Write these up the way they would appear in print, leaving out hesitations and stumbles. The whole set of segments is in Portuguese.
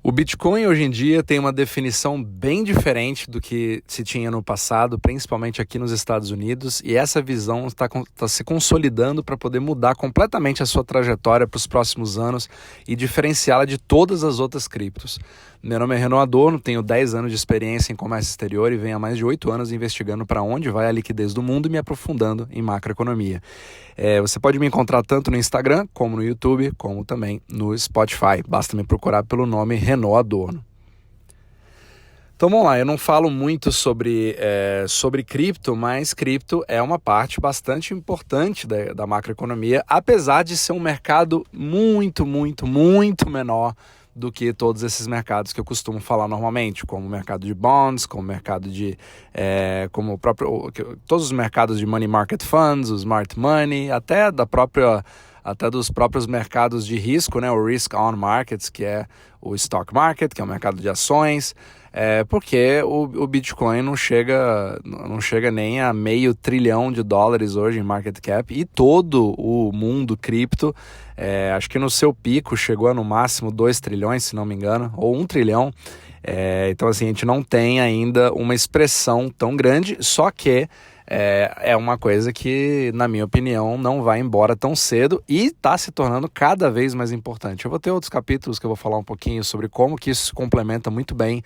O Bitcoin hoje em dia tem uma definição bem diferente do que se tinha no passado, principalmente aqui nos Estados Unidos, e essa visão está se consolidando para poder mudar completamente a sua trajetória para os próximos anos e diferenciá-la de todas as outras criptos. Meu nome é Renan Adorno, tenho 10 anos de experiência em comércio exterior e venho há mais de 8 anos investigando para onde vai a liquidez do mundo e me aprofundando em macroeconomia. Você pode me encontrar tanto no Instagram, como no YouTube, como também no Spotify. Basta me procurar pelo nome Renan Adorno. Então vamos lá, eu não falo muito sobre cripto, mas cripto é uma parte bastante importante da macroeconomia, apesar de ser um mercado muito menor do que todos esses mercados que eu costumo falar normalmente, como o mercado de bonds, como o mercado de todos os mercados de money market funds, o smart money, até dos próprios mercados de risco, né, o risk on markets, que é o stock market, que é o mercado de ações, porque o Bitcoin não chega nem a $500 bilhão hoje em market cap, e todo o mundo cripto, acho que no seu pico chegou a no máximo 2 trilhões, se não me engano, ou 1 trilhão. Então assim, a gente não tem ainda uma expressão tão grande, só que é uma coisa que, na minha opinião, não vai embora tão cedo e está se tornando cada vez mais importante. Eu vou ter outros capítulos que eu vou falar um pouquinho sobre como que isso se complementa muito bem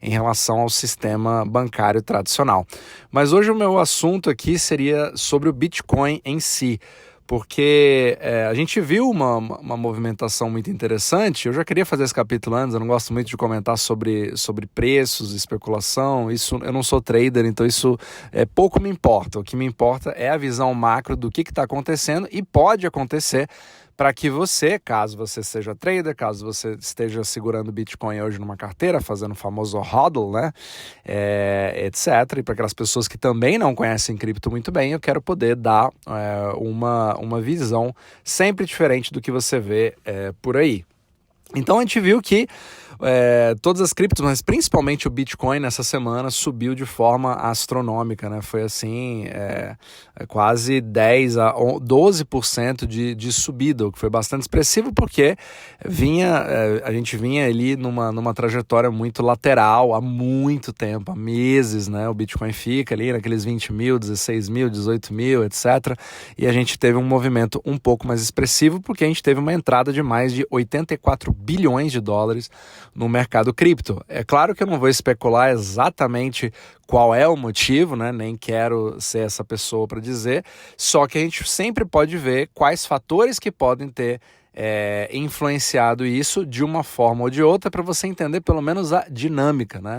em relação ao sistema bancário tradicional. Mas hoje o meu assunto aqui seria sobre o Bitcoin em si, porque a gente viu uma movimentação muito interessante. Eu já queria fazer esse capítulo antes, eu não gosto muito de comentar sobre preços, especulação, isso, eu não sou trader, então isso pouco me importa. O que me importa é a visão macro do que está acontecendo e pode acontecer para que você, caso você seja trader, caso você esteja segurando Bitcoin hoje numa carteira, fazendo o famoso hodl, né, etc. E para aquelas pessoas que também não conhecem cripto muito bem, eu quero poder dar uma visão sempre diferente do que você vê por aí. Então a gente viu que todas as criptos, mas principalmente o Bitcoin nessa semana subiu de forma astronômica, né? Foi assim, quase 10 a 12% de subida, o que foi bastante expressivo porque a gente vinha ali numa trajetória muito lateral há muito tempo, há meses, né? O Bitcoin fica ali naqueles 20 mil, 16 mil, 18 mil, etc. E a gente teve um movimento um pouco mais expressivo porque a gente teve uma entrada de mais de $84 bilhões no mercado cripto. É claro que eu não vou especular exatamente qual é o motivo, né? Nem quero ser essa pessoa para dizer, só que a gente sempre pode ver quais fatores que podem ter influenciado isso de uma forma ou de outra para você entender pelo menos a dinâmica, né?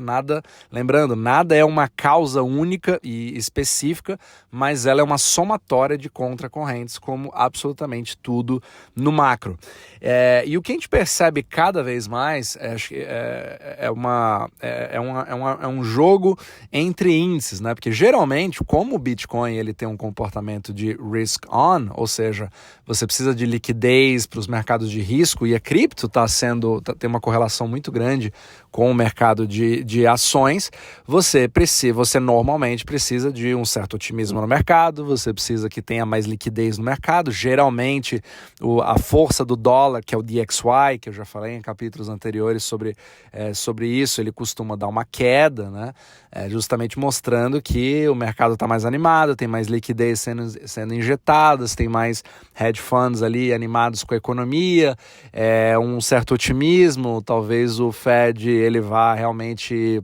Lembrando, nada é uma causa única e específica, mas ela é uma somatória de contracorrentes, como absolutamente tudo no macro. E o que a gente percebe cada vez mais é um jogo entre índices, né? Porque geralmente, como o Bitcoin ele tem um comportamento de risk on, ou seja, você precisa de liquidez para os mercados de risco, e a cripto tem uma correlação muito grande com o mercado de ações. Você normalmente precisa de um certo otimismo no mercado, você precisa que tenha mais liquidez no mercado. Geralmente a força do dólar, que é o DXY, que eu já falei em capítulos anteriores sobre isso, ele costuma dar uma queda, né? Justamente mostrando que o mercado está mais animado, tem mais liquidez sendo injetadas, tem mais hedge funds ali animados com a economia, um certo otimismo. Talvez o Fed ele vá realmente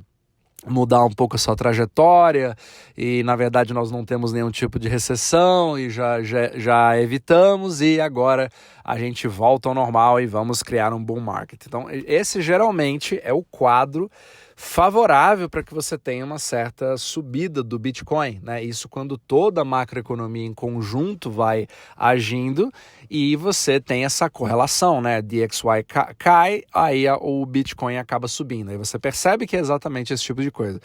mudar um pouco a sua trajetória e, na verdade, nós não temos nenhum tipo de recessão e já evitamos, e agora a gente volta ao normal e vamos criar um bull market. Então, esse geralmente é o quadro favorável para que você tenha uma certa subida do Bitcoin, né? Isso quando toda a macroeconomia em conjunto vai agindo e você tem essa correlação, né? DXY cai, aí o Bitcoin acaba subindo. Aí você percebe que é exatamente esse tipo de coisa.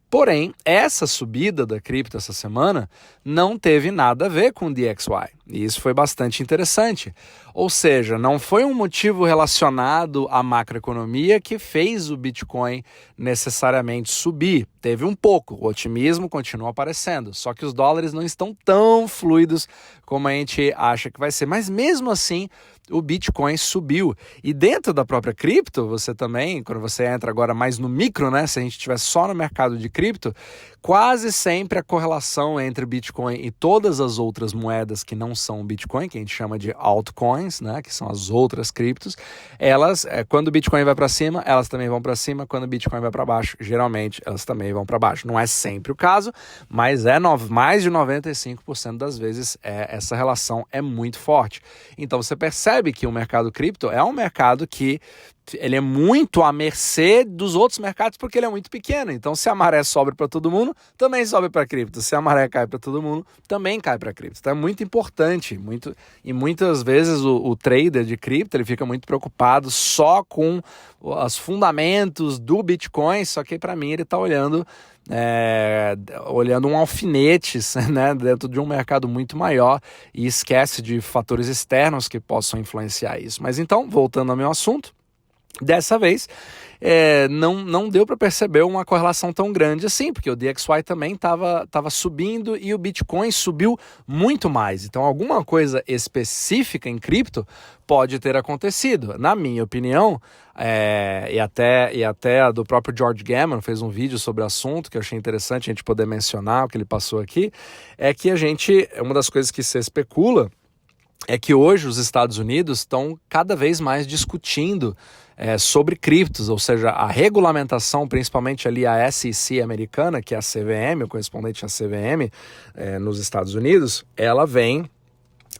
Porém, essa subida da cripto essa semana não teve nada a ver com o DXY. E isso foi bastante interessante. Ou seja, não foi um motivo relacionado à macroeconomia que fez o Bitcoin necessariamente subir. Teve um pouco, o otimismo continua aparecendo, só que os dólares não estão tão fluidos como a gente acha que vai ser. Mas mesmo assim, o Bitcoin subiu. E dentro da própria cripto, você também, quando você entra agora mais no micro, né, se a gente estiver só no mercado de cripto, quase sempre a correlação entre Bitcoin e todas as outras moedas que não são Bitcoin, que a gente chama de altcoins, né, que são as outras criptos, elas, quando o Bitcoin vai para cima, elas também vão para cima, quando o Bitcoin vai para baixo, geralmente elas também vão para baixo. Não é sempre o caso, mas mais de 95% das vezes essa relação é muito forte. Então você percebe que o mercado cripto é um mercado que ele é muito à mercê dos outros mercados porque ele é muito pequeno. Então, se a maré sobe para todo mundo, também sobe para a cripto. Se a maré cai para todo mundo, também cai para a cripto. Então, é muito importante. E muitas vezes o trader de cripto ele fica muito preocupado só com os fundamentos do Bitcoin, só que para mim ele está olhando um alfinete, né, dentro de um mercado muito maior e esquece de fatores externos que possam influenciar isso. Mas então, voltando ao meu assunto, dessa vez, não deu para perceber uma correlação tão grande assim, porque o DXY também estava subindo e o Bitcoin subiu muito mais. Então, alguma coisa específica em cripto pode ter acontecido. Na minha opinião, e até a do próprio George Gammon fez um vídeo sobre o assunto, que eu achei interessante a gente poder mencionar o que ele passou aqui, é que uma das coisas que se especula é que hoje os Estados Unidos estão cada vez mais discutindo sobre criptos, ou seja, a regulamentação, principalmente ali a SEC americana, que é a CVM, o correspondente à CVM nos Estados Unidos, ela vem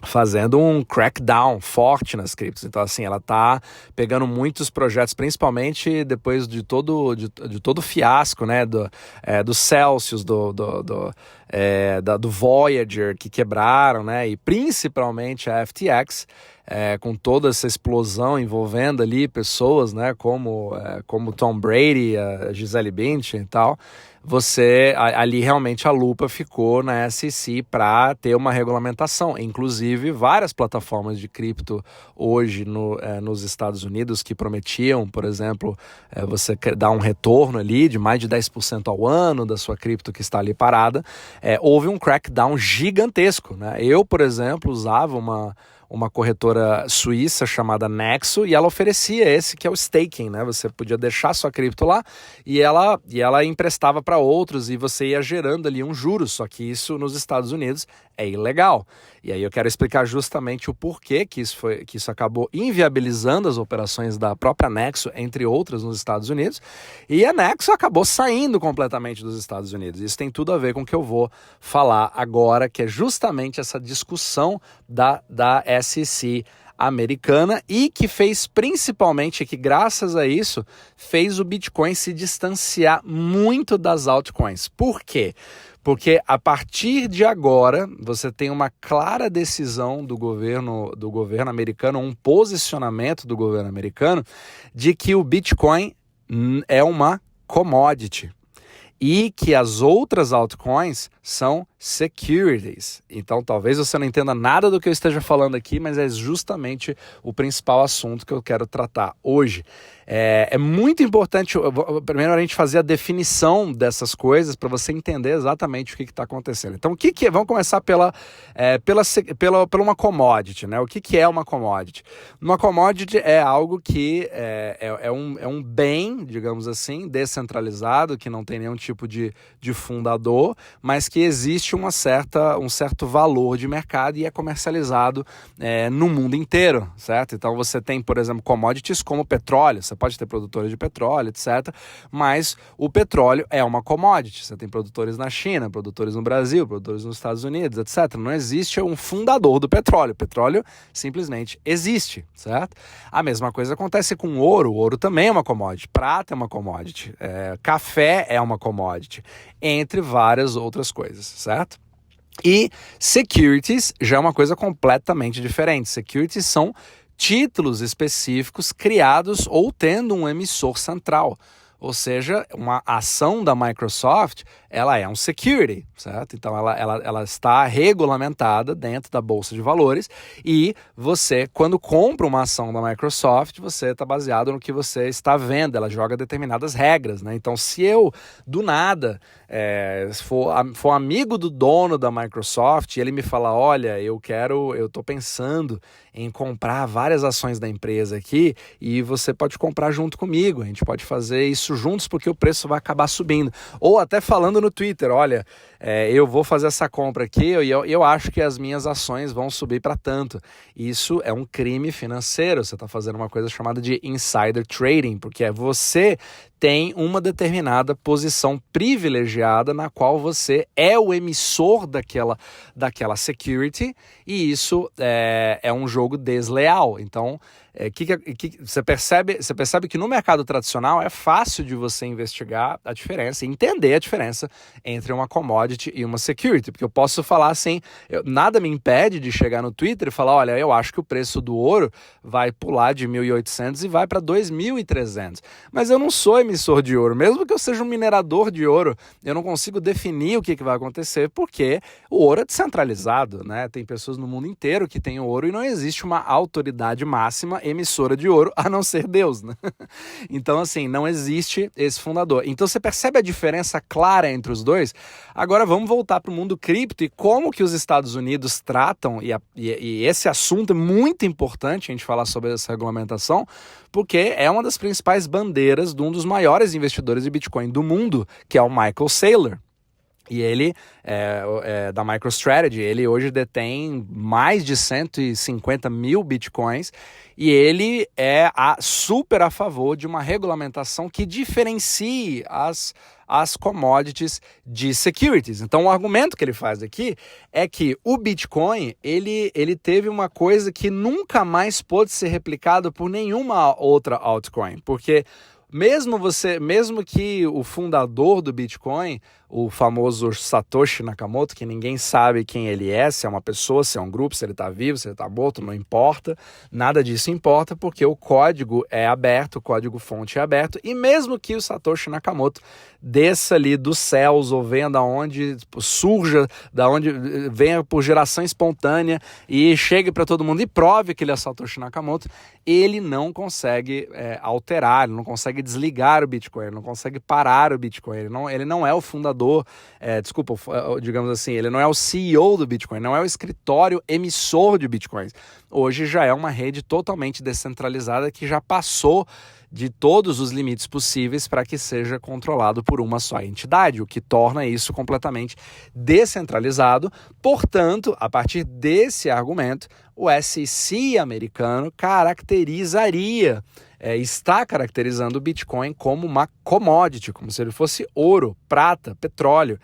fazendo um crackdown forte nas criptos. Então, assim, ela está pegando muitos projetos, principalmente depois de todo o fiasco, né, do Celsius, do Voyager, que quebraram, né, e principalmente a FTX, com toda essa explosão envolvendo ali pessoas, né, como Tom Brady, a Gisele Bündchen e tal. Ali realmente a lupa ficou na SEC para ter uma regulamentação. Inclusive, várias plataformas de cripto hoje nos Estados Unidos que prometiam, por exemplo, você dar um retorno ali de mais de 10% ao ano da sua cripto que está ali parada, houve um crackdown gigantesco, né? Eu, por exemplo, usava uma corretora suíça chamada Nexo, e ela oferecia esse que é o staking, né? Você podia deixar sua cripto lá e ela emprestava para outros e você ia gerando ali um juros, só que isso nos Estados Unidos é ilegal. E aí eu quero explicar justamente o porquê que isso acabou inviabilizando as operações da própria Nexo, entre outras, nos Estados Unidos, e a Nexo acabou saindo completamente dos Estados Unidos. Isso tem tudo a ver com o que eu vou falar agora, que é justamente essa discussão da SEC americana e que fez principalmente, que graças a isso, fez o Bitcoin se distanciar muito das altcoins. Por quê? Porque a partir de agora você tem uma clara decisão do governo americano, um posicionamento do governo americano de que o Bitcoin é uma commodity e que as outras altcoins são securities. Então talvez você não entenda nada do que eu esteja falando aqui, mas é justamente o principal assunto que eu quero tratar hoje. É muito importante, primeiro, a gente fazer a definição dessas coisas para você entender exatamente o que está acontecendo. Então, vamos começar pela uma commodity, né? O que é uma commodity? Uma commodity é algo que é um bem, digamos assim, descentralizado, que não tem nenhum tipo de fundador, mas que existe um certo valor de mercado e é comercializado no mundo inteiro, certo? Então você tem, por exemplo, commodities como petróleo. Você pode ter produtores de petróleo, etc. Mas o petróleo é uma commodity. Você tem produtores na China, produtores no Brasil, produtores nos Estados Unidos, etc. Não existe um fundador do petróleo. O petróleo simplesmente existe, certo? A mesma coisa acontece com ouro. O ouro também é uma commodity. Prata é uma commodity. Café é uma commodity. Entre várias outras coisas, certo? E securities já é uma coisa completamente diferente. Securities são títulos específicos criados ou tendo um emissor central. Ou seja, uma ação da Microsoft, ela é um security, certo? Então, ela está regulamentada dentro da Bolsa de Valores e você, quando compra uma ação da Microsoft, você está baseado no que você está vendo, ela joga determinadas regras, né? Então, se eu, do nada, for amigo do dono da Microsoft e ele me falar, olha, eu estou pensando em comprar várias ações da empresa aqui e você pode comprar junto comigo, a gente pode fazer isso juntos porque o preço vai acabar subindo. Ou até falando no Twitter, olha, eu vou fazer essa compra aqui e eu acho que as minhas ações vão subir para tanto. Isso é um crime financeiro, você está fazendo uma coisa chamada de insider trading, porque você tem uma determinada posição privilegiada na qual você é o emissor daquela security e isso é um jogo desleal. Então, você percebe que no mercado tradicional é fácil de você investigar a diferença, entender a diferença entre uma commodity e uma security, porque eu posso falar assim, nada me impede de chegar no Twitter e falar, olha, eu acho que o preço do ouro vai pular de 1.800 e vai para 2.300, mas eu não sou emissor de ouro, mesmo que eu seja um minerador de ouro, eu não consigo definir o que vai acontecer, porque o ouro é descentralizado, né? Tem pessoas no mundo inteiro que têm ouro e não existe uma autoridade máxima emissora de ouro, a não ser Deus, né? Então, assim, não existe esse fundador. Então, você percebe a diferença clara entre os dois? Agora, vamos voltar para o mundo cripto e como que os Estados Unidos tratam, e esse assunto é muito importante a gente falar sobre essa regulamentação, porque é uma das principais bandeiras de um dos maiores investidores de Bitcoin do mundo, que é o Michael Saylor. E ele, da MicroStrategy, ele hoje detém mais de 150 mil bitcoins e ele é super a favor de uma regulamentação que diferencie as commodities de securities. Então, o argumento que ele faz aqui é que o Bitcoin, ele teve uma coisa que nunca mais pôde ser replicado por nenhuma outra altcoin, porque mesmo que o fundador do Bitcoin, o famoso Satoshi Nakamoto, que ninguém sabe quem ele é, se é uma pessoa, se é um grupo, se ele está vivo, se ele está morto, não importa, nada disso importa, porque o código é aberto, o código-fonte é aberto, e mesmo que o Satoshi Nakamoto desça ali dos céus, ou venha da onde surja, da onde venha por geração espontânea, e chegue para todo mundo e prove que ele é Satoshi Nakamoto, ele não consegue alterar, ele não consegue desligar o Bitcoin, ele não consegue parar o Bitcoin, ele não é o fundador, digamos assim, ele não é o CEO do Bitcoin, não é o escritório emissor de Bitcoins. Hoje já é uma rede totalmente descentralizada que já passou de todos os limites possíveis para que seja controlado por uma só entidade, o que torna isso completamente descentralizado. Portanto, a partir desse argumento, o SEC americano está caracterizando o Bitcoin como uma commodity, como se ele fosse ouro, prata, petróleo.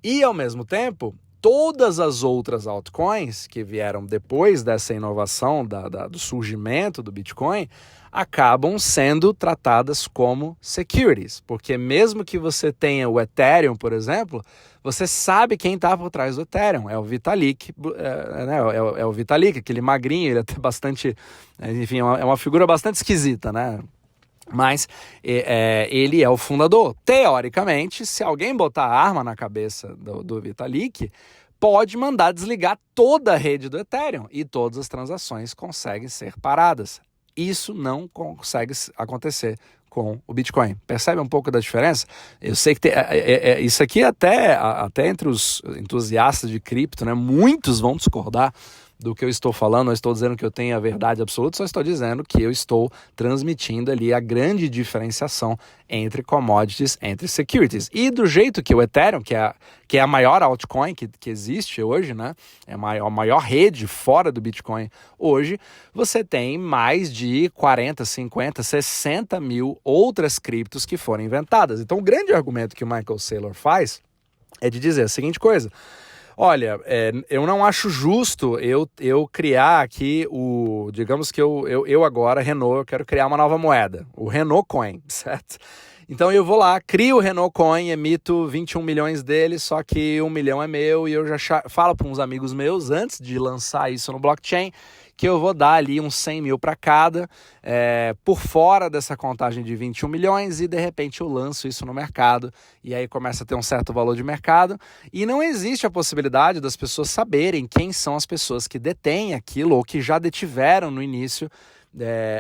E, ao mesmo tempo, todas as outras altcoins que vieram depois dessa inovação, do surgimento do Bitcoin, acabam sendo tratadas como securities, porque mesmo que você tenha o Ethereum, por exemplo, você sabe quem está por trás do Ethereum, é o Vitalik, é o Vitalik, aquele magrinho, ele é até bastante, enfim, é uma figura bastante esquisita, né? Mas ele é o fundador. Teoricamente, se alguém botar a arma na cabeça do Vitalik, pode mandar desligar toda a rede do Ethereum e todas as transações conseguem ser paradas. Isso não consegue acontecer com o Bitcoin. Percebe um pouco da diferença? Eu sei que isso aqui até entre os entusiastas de cripto, né, muitos vão discordar do que eu estou falando, não estou dizendo que eu tenho a verdade absoluta, só estou dizendo que eu estou transmitindo ali a grande diferenciação entre commodities, entre securities. E do jeito que o Ethereum, que é a maior altcoin que existe hoje, né? É a maior rede fora do Bitcoin hoje, você tem mais de 40, 50, 60 mil outras criptos que foram inventadas. Então o grande argumento que o Michael Saylor faz é de dizer a seguinte coisa: olha, eu não acho justo eu criar aqui digamos que eu agora, Renault, eu quero criar uma nova moeda, o Renault Coin, certo? Então eu vou lá, crio o Renault Coin, emito 21 milhões dele, só que 1 milhão é meu e eu já falo para uns amigos meus, antes de lançar isso no blockchain, que eu vou dar ali uns 100 mil para cada, por fora dessa contagem de 21 milhões e de repente eu lanço isso no mercado e aí começa a ter um certo valor de mercado e não existe a possibilidade das pessoas saberem quem são as pessoas que detêm aquilo ou que já detiveram no início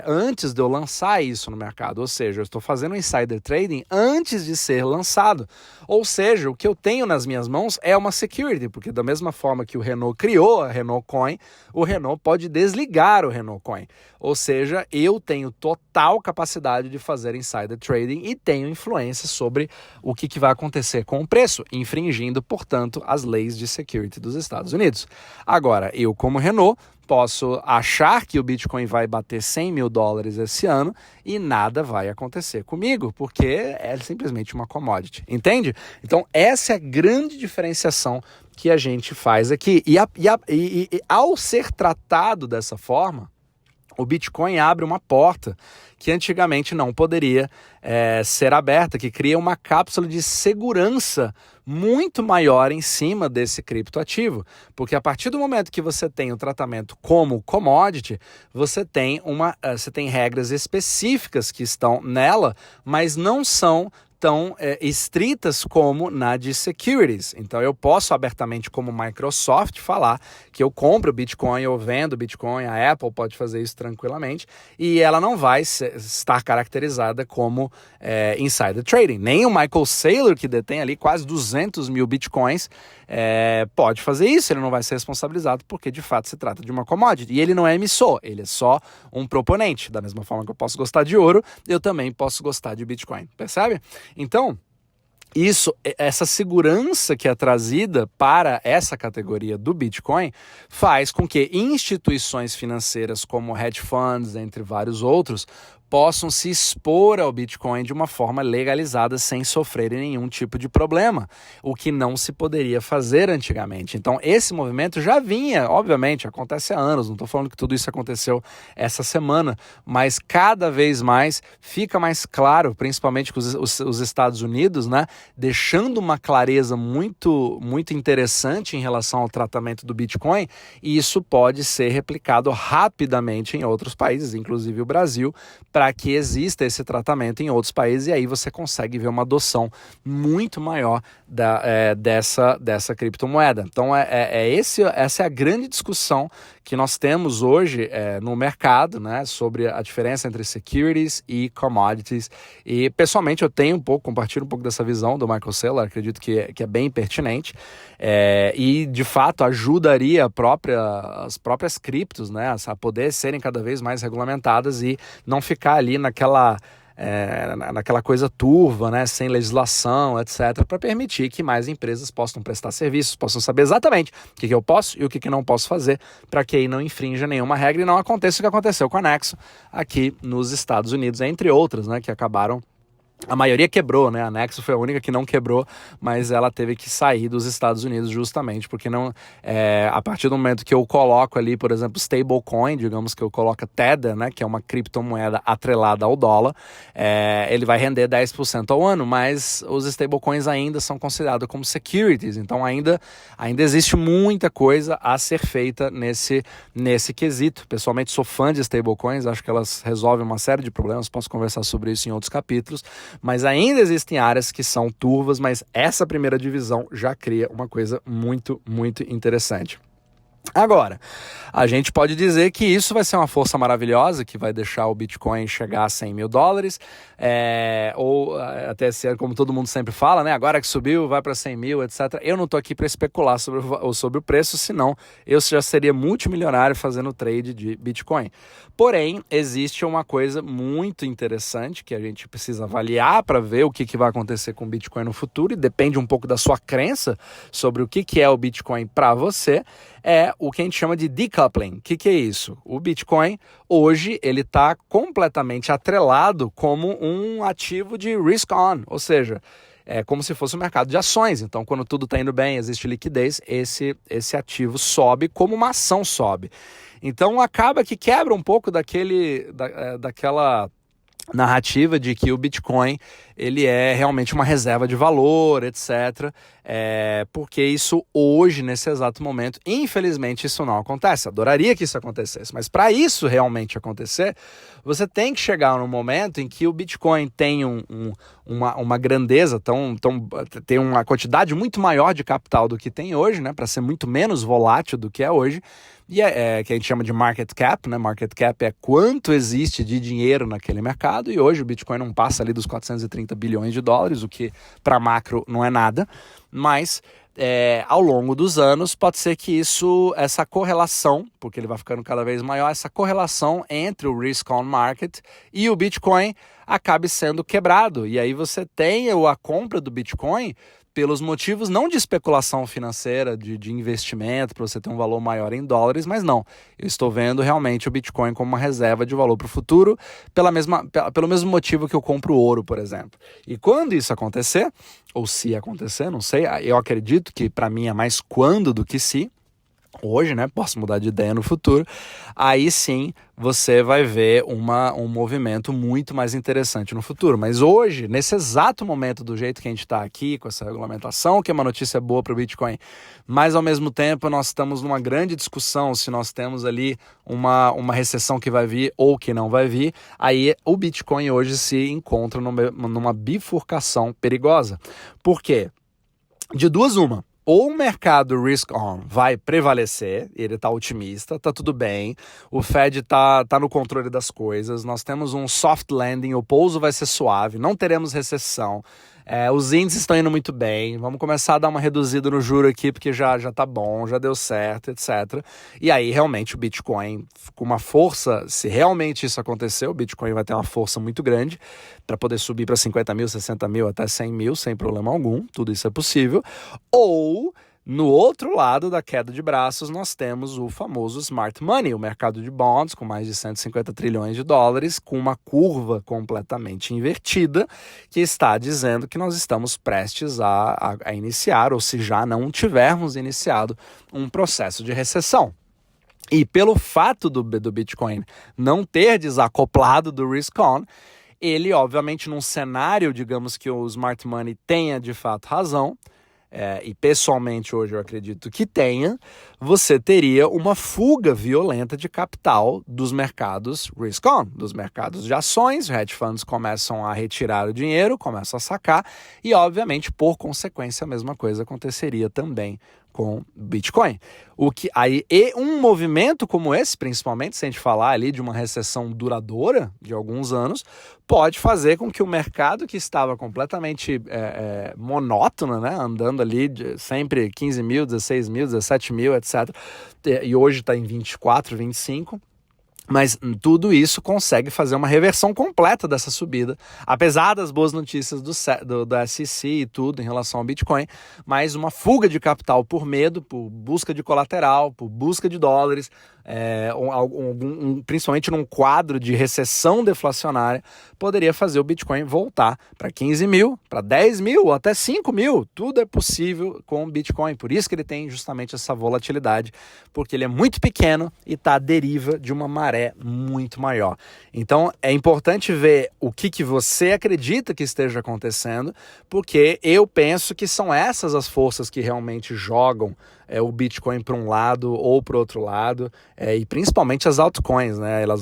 antes de eu lançar isso no mercado. Ou seja, eu estou fazendo insider trading antes de ser lançado. Ou seja, o que eu tenho nas minhas mãos é uma security, porque da mesma forma que o Renault criou a Renault Coin, o Renault pode desligar o Renault Coin. Ou seja, eu tenho total capacidade de fazer insider trading e tenho influência sobre o que vai acontecer com o preço, infringindo, portanto, as leis de security dos Estados Unidos. Agora, eu como Renault, posso achar que o Bitcoin vai bater 100 mil dólares esse ano e nada vai acontecer comigo, porque é simplesmente uma commodity, entende? Então essa é a grande diferenciação que a gente faz aqui. E ao ser tratado dessa forma, o Bitcoin abre uma porta que antigamente não poderia ser aberta, que cria uma cápsula de segurança muito maior em cima desse criptoativo. Porque a partir do momento que você tem o tratamento como commodity, você tem regras específicas que estão nela, mas não são tão estritas como na de securities. Então eu posso abertamente, como Microsoft, falar que eu compro Bitcoin, eu vendo Bitcoin, a Apple pode fazer isso tranquilamente, e ela não vai estar caracterizada como insider trading. Nem o Michael Saylor, que detém ali quase 200 mil Bitcoins, pode fazer isso, ele não vai ser responsabilizado porque de fato se trata de uma commodity. E ele não é emissor, ele é só um proponente. Da mesma forma que eu posso gostar de ouro, eu também posso gostar de Bitcoin, percebe? Então, essa segurança que é trazida para essa categoria do Bitcoin faz com que instituições financeiras como hedge funds, entre vários outros, possam se expor ao Bitcoin de uma forma legalizada sem sofrerem nenhum tipo de problema, o que não se poderia fazer antigamente. Então esse movimento já vinha, obviamente, acontece há anos, não estou falando que tudo isso aconteceu essa semana, mas cada vez mais fica mais claro, principalmente com os Estados Unidos, né, deixando uma clareza muito, muito interessante em relação ao tratamento do Bitcoin, e isso pode ser replicado rapidamente em outros países, inclusive o Brasil, para que exista esse tratamento em outros países, e aí você consegue ver uma adoção muito maior dessa criptomoeda. Então essa é a grande discussão que nós temos hoje no mercado, né, sobre a diferença entre securities e commodities, e pessoalmente eu compartilho um pouco dessa visão do Michael Saylor, acredito que é bem pertinente, e de fato ajudaria as próprias criptos, né, a poder serem cada vez mais regulamentadas e não ficar ali naquela coisa turva, né, sem legislação, etc., para permitir que mais empresas possam prestar serviços, possam saber exatamente o que eu posso e o que não posso fazer, para que aí não infrinja nenhuma regra e não aconteça o que aconteceu com a Nexo aqui nos Estados Unidos, entre outras, né, que acabaram. A maioria quebrou, né? A Nexo foi a única que não quebrou, mas ela teve que sair dos Estados Unidos justamente porque a partir do momento que eu coloco ali, por exemplo, stablecoin, digamos que eu coloco Tether, né, que é uma criptomoeda atrelada ao dólar, ele vai render 10% ao ano, mas os stablecoins ainda são considerados como securities, então ainda existe muita coisa a ser feita nesse quesito. Pessoalmente sou fã de stablecoins, acho que elas resolvem uma série de problemas, posso conversar sobre isso em outros capítulos, mas ainda existem áreas que são turvas, mas essa primeira divisão já cria uma coisa muito, muito interessante. Agora, a gente pode dizer que isso vai ser uma força maravilhosa que vai deixar o Bitcoin chegar a 100 mil dólares, ou até ser, como todo mundo sempre fala, né? Agora que subiu, vai para 100 mil, etc. Eu não estou aqui para especular sobre o preço, senão eu já seria multimilionário fazendo trade de Bitcoin. Porém, existe uma coisa muito interessante que a gente precisa avaliar para ver o que vai acontecer com o Bitcoin no futuro, e depende um pouco da sua crença sobre o que é o Bitcoin para você, é o que a gente chama de decoupling. O que é isso? O Bitcoin, hoje, ele está completamente atrelado como um ativo de risk-on, ou seja, é como se fosse um mercado de ações. Então, quando tudo está indo bem, existe liquidez, esse ativo sobe como uma ação sobe. Então, acaba que quebra um pouco daquela narrativa de que o Bitcoin ele é realmente uma reserva de valor, etc. Porque isso hoje, nesse exato momento, infelizmente isso não acontece. Adoraria que isso acontecesse, mas para isso realmente acontecer, você tem que chegar num momento em que o Bitcoin tem uma grandeza, tem uma quantidade muito maior de capital do que tem hoje, né, para ser muito menos volátil do que é hoje, e que a gente chama de market cap, né? Market cap é quanto existe de dinheiro naquele mercado, e hoje o Bitcoin não passa ali dos 430 bilhões de dólares, o que para macro não é nada, mas ao longo dos anos pode ser que essa correlação, porque ele vai ficando cada vez maior, essa correlação entre o risk on market e o Bitcoin acabe sendo quebrado, e aí você tem a compra do Bitcoin pelos motivos não de especulação financeira, de investimento, para você ter um valor maior em dólares, mas não. Eu estou vendo realmente o Bitcoin como uma reserva de valor para o futuro, pelo mesmo motivo que eu compro ouro, por exemplo. E quando isso acontecer, ou se acontecer, não sei, eu acredito que para mim é mais quando do que se, hoje, né, posso mudar de ideia no futuro, aí sim você vai ver um movimento muito mais interessante no futuro. Mas hoje, nesse exato momento, do jeito que a gente está aqui, com essa regulamentação, que é uma notícia boa para o Bitcoin, mas ao mesmo tempo nós estamos numa grande discussão se nós temos ali uma recessão que vai vir ou que não vai vir, aí o Bitcoin hoje se encontra numa bifurcação perigosa. Por quê? De duas uma. Ou o mercado risk-on vai prevalecer, ele está otimista, está tudo bem, o Fed está no controle das coisas, nós temos um soft landing, o pouso vai ser suave, não teremos recessão, os índices estão indo muito bem, vamos começar a dar uma reduzida no juro aqui porque já está bom, já deu certo, etc. E aí realmente o Bitcoin com uma força, se realmente isso acontecer, o Bitcoin vai ter uma força muito grande para poder subir para 50 mil, 60 mil, até 100 mil sem problema algum, tudo isso é possível. Ou no outro lado da queda de braços, nós temos o famoso smart money, o mercado de bonds com mais de 150 trilhões de dólares, com uma curva completamente invertida, que está dizendo que nós estamos prestes a iniciar, ou se já não tivermos iniciado, um processo de recessão. E pelo fato do Bitcoin não ter desacoplado do risk-on, ele, obviamente, num cenário, digamos que o smart money tenha de fato razão, e pessoalmente hoje eu acredito que tenha, você teria uma fuga violenta de capital dos mercados risk-on, dos mercados de ações, hedge funds começam a retirar o dinheiro, começam a sacar, e obviamente, por consequência, a mesma coisa aconteceria também com Bitcoin. E um movimento como esse, principalmente se a gente falar ali de uma recessão duradoura de alguns anos, pode fazer com que o mercado que estava completamente monótono, né, andando ali sempre 15 mil, 16 mil, 17 mil, etc., e hoje está em 24, 25, mas tudo isso consegue fazer uma reversão completa dessa subida, apesar das boas notícias da SEC e tudo em relação ao Bitcoin, mas uma fuga de capital por medo, por busca de colateral, por busca de dólares, principalmente num quadro de recessão deflacionária, poderia fazer o Bitcoin voltar para 15 mil, para 10 mil ou até 5 mil. Tudo é possível com o Bitcoin, por isso que ele tem justamente essa volatilidade, porque ele é muito pequeno e está à deriva de uma maré muito maior. Então é importante ver o que você acredita que esteja acontecendo, porque eu penso que são essas as forças que realmente jogam o Bitcoin para um lado ou para o outro lado, e principalmente as altcoins, né? Elas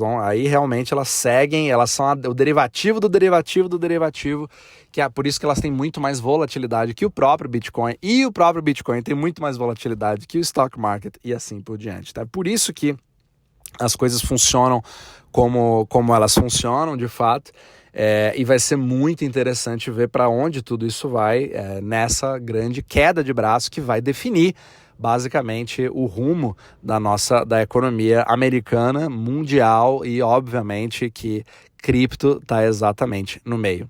seguem, elas são o derivativo do derivativo do derivativo, que é por isso que elas têm muito mais volatilidade que o próprio Bitcoin, e o próprio Bitcoin tem muito mais volatilidade que o stock market e assim por diante. Tá? Por isso que as coisas funcionam como elas funcionam de fato, e vai ser muito interessante ver para onde tudo isso vai nessa grande queda de braço que vai definir basicamente o rumo da economia americana, mundial, e obviamente que cripto está exatamente no meio.